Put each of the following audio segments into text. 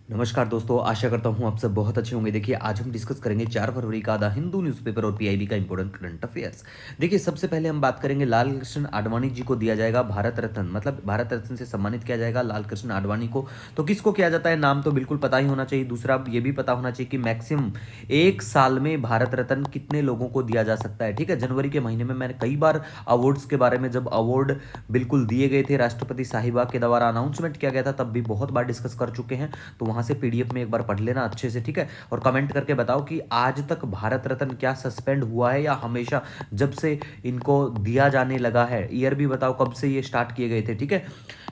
नमस्कार दोस्तों, आशा करता हूँ आप सब बहुत अच्छे होंगे। देखिए, आज हम डिस्कस करेंगे 4 फरवरी का द हिंदू न्यूज़पेपर और पीआईबी का इंपॉर्टेंट करंट अफेयर्स। देखिए, सबसे पहले हम बात करेंगे लाल कृष्ण आडवाणी जी को दिया जाएगा भारत रत्न, मतलब भारत रत्न से सम्मानित किया जाएगा लाल कृष्ण आडवाणी को। तो किसको किया जाता है, नाम तो बिल्कुल पता ही होना चाहिए। दूसरा ये भी पता होना चाहिए कि मैक्सिमम एक साल में भारत रत्न कितने लोगों को दिया जा सकता है। ठीक है, जनवरी के महीने में मैंने कई बार अवार्ड्स के बारे में, जब अवार्ड बिल्कुल दिए गए थे राष्ट्रपति साहिबा के द्वारा अनाउंसमेंट किया गया था, तब भी बहुत बार डिस्कस कर चुके हैं। तो वहां से पीडीएफ में एक बार पढ़ लेना अच्छे से, ठीक है। और कमेंट करके बताओ कि आज तक भारत रत्न क्या सस्पेंड हुआ है या हमेशा, जब से इनको दिया जाने लगा है। ईयर भी बताओ कब से ये स्टार्ट किए गए थे, ठीक है।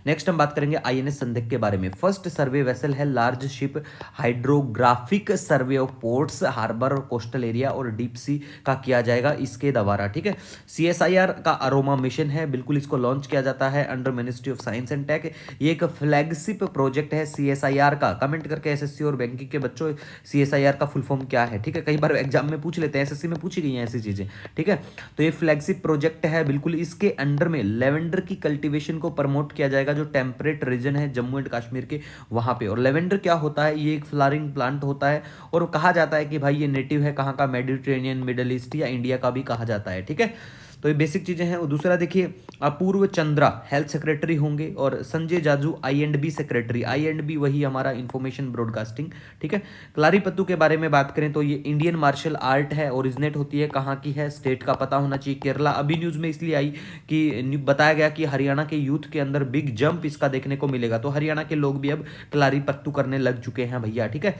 नेक्स्ट हम बात करेंगे आईएनएस संदेक के बारे में। फर्स्ट सर्वे वेसल है large ship hydrographic survey of ports, harbour, coastal area और डीप सी का किया जाएगा इसके द्वारा, ठीक है। सीएसआईआर का अरोमा मिशन है, बिल्कुल इसको लॉन्च किया जाता है under ministry of science and tech. ये एक फ्लैगशिप प्रोजेक्ट है सीएसआईआर का। कमेंट करके एसएससी और बैंकिंग के बच्चों सीएसआईआर का फुल फॉर्म क्या है, ठीक है। कई बार एग्जाम में पूछ लेते हैं, एसएससी में पूछी गई हैं ऐसी चीजें, ठीक है। तो ये फ्लैगशिप प्रोजेक्ट है, बिल्कुल इसके अंडर में लेवेंडर की कल्टीवेशन को प्रमोट किया जाएगा, जो टेम्परेट रीजन है जम्मू एंड कश्मीर के वहां पे। और लेवेंडर क्या होता है, ये एक फ्लावरिंग प्लांट होता है और कहा जाता है कि भाई ये नेटिव है कहाँ का, मेडिटेरेनियन, मिडल ईस्ट या इंडिया का भी कहा जाता है, ठीक है। तो ये बेसिक चीजें हैं। और दूसरा देखिए, अपूर्व चंद्रा हेल्थ सेक्रेटरी होंगे और संजय जाजू आई सेक्रेटरी। आई वही हमारा इंफॉर्मेशन ब्रॉडकास्टिंग, ठीक है। क्लारीपत्तू के बारे में बात करें तो ये इंडियन मार्शल आर्ट है, ओरिजिनेट होती है कहाँ की है, स्टेट का पता होना चाहिए। केरला अभी न्यूज में इसलिए आई कि बताया गया कि हरियाणा के यूथ के अंदर बिग जंप इसका देखने को मिलेगा। तो हरियाणा के लोग भी अब क्लारीपत्तू करने लग चुके हैं भैया, ठीक है।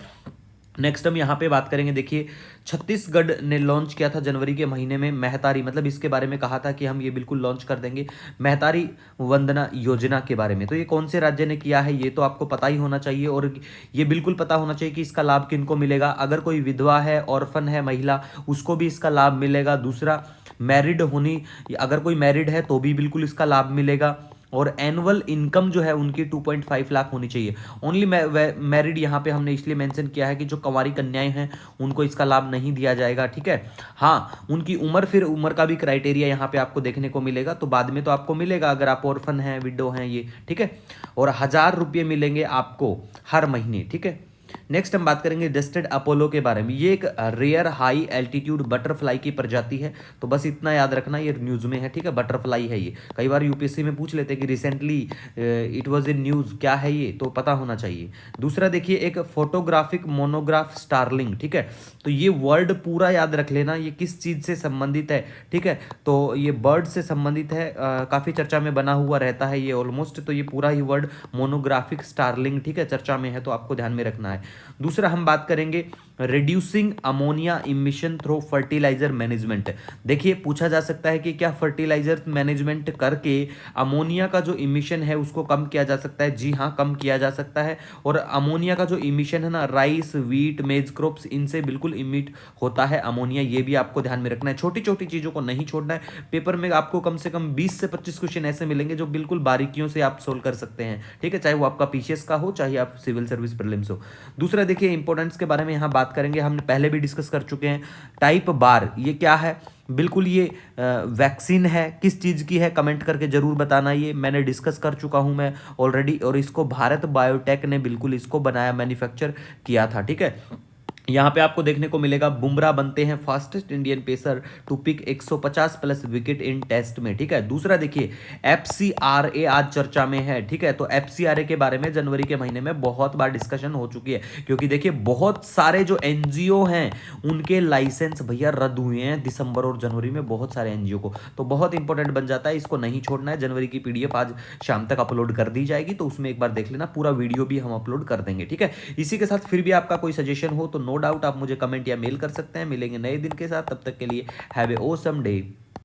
नेक्स्ट हम यहाँ पे बात करेंगे। देखिए, छत्तीसगढ़ ने लॉन्च किया था जनवरी के महीने में महतारी, मतलब इसके बारे में कहा था कि हम ये बिल्कुल लॉन्च कर देंगे महतारी वंदना योजना के बारे में। तो ये कौन से राज्य ने किया है ये तो आपको पता ही होना चाहिए, और ये बिल्कुल पता होना चाहिए कि इसका लाभ किनको मिलेगा। अगर कोई विधवा है, ऑर्फन है महिला, उसको भी इसका लाभ मिलेगा। दूसरा, मैरिड होनी, अगर कोई मैरिड है तो भी बिल्कुल इसका लाभ मिलेगा। और एनुअल इनकम जो है उनकी 2.5 लाख होनी चाहिए। ओनली मैरिड यहाँ पे हमने इसलिए मेंशन किया है कि जो कंवारी कन्याएं हैं उनको इसका लाभ नहीं दिया जाएगा, ठीक है। हाँ, उनकी उम्र, फिर उम्र का भी क्राइटेरिया यहाँ पे आपको देखने को मिलेगा, तो बाद में तो आपको मिलेगा अगर आप ऑर्फन हैं, विडो हैं ये, ठीक है। और 1,000 रुपये मिलेंगे आपको हर महीने, ठीक है। नेक्स्ट हम बात करेंगे डस्टेड अपोलो के बारे में। ये एक रेयर हाई एल्टीट्यूड बटरफ्लाई की प्रजाति है, तो बस इतना याद रखना, ये न्यूज में है, ठीक है। बटरफ्लाई है ये, कई बार यूपीएससी में पूछ लेते हैं कि recently it was in news, क्या है ये तो पता होना चाहिए। दूसरा देखिए, एक फोटोग्राफिक मोनोग्राफ स्टारलिंग, ठीक है। तो ये वर्ड पूरा याद रख लेना, ये किस चीज से संबंधित है, ठीक है। तो ये बर्ड से संबंधित है, काफी चर्चा में बना हुआ रहता है ये ऑलमोस्ट। तो ये पूरा ही वर्ड मोनोग्राफिक स्टारलिंग, ठीक है, चर्चा में है, तो आपको ध्यान में रखना है। दूसरा हम बात करेंगे reducing ammonia emission through fertiliser management. देखिए, पूछा जा सकता है कि क्या फर्टिलाइजर मैनेजमेंट करके अमोनिया का जो इमिशन है उसको कम किया जा सकता है। जी हाँ, कम किया जा सकता है। और अमोनिया का जो इमिशन है ना, राइस, व्हीट, मेज क्रॉप्स, इनसे बिल्कुल इमिट होता है अमोनिया, ये भी आपको ध्यान में रखना है। छोटी छोटी चीजों को नहीं छोड़ना है। पेपर में आपको कम से कम 20 से 25 क्वेश्चन ऐसे मिलेंगे जो बिल्कुल बारीकियों से आप सोल्व कर सकते हैं, ठीक है, चाहे वो आपका पीसीएस का हो, चाहे आप सिविल सर्विस प्रीलिम्स हो। दूसरा देखिए, इंपॉर्टेंस के बारे में यहां बात करेंगे, हमने पहले भी डिस्कस कर चुके हैं। टाइप बार, ये क्या है, बिल्कुल ये वैक्सीन है, किस चीज की है कमेंट करके जरूर बताना। ये मैंने डिस्कस कर चुका हूं मैं ऑलरेडी, और इसको भारत बायोटेक ने बिल्कुल इसको बनाया, मैन्युफैक्चर किया था, ठीक है। यहाँ पे आपको देखने को मिलेगा बुमराह बनते हैं fastest Indian pacer to pick 150 plus wicket in test में, ठीक है। दूसरा देखिए, एफसीआरए आज चर्चा में है, ठीक है। तो एफसीआरए के बारे में जनवरी के महीने में बहुत बार डिस्कशन हो चुकी है, क्योंकि देखिए बहुत सारे जो एनजीओ हैं उनके लाइसेंस भैया रद्द हुए हैं दिसंबर और जनवरी में, बहुत सारे एनजीओ को। तो बहुत इंपॉर्टेंट बन जाता है, इसको नहीं छोड़ना है। जनवरी की पीडीएफ आज शाम तक अपलोड कर दी जाएगी, तो उसमें एक बार देख लेना, पूरा वीडियो भी हम अपलोड कर देंगे, ठीक है। इसी के साथ फिर भी आपका कोई सजेशन हो तो नो डाउट आप मुझे कमेंट या मेल कर सकते हैं। मिलेंगे नए दिन के साथ, तब तक के लिए हैव ए ऑसम डे।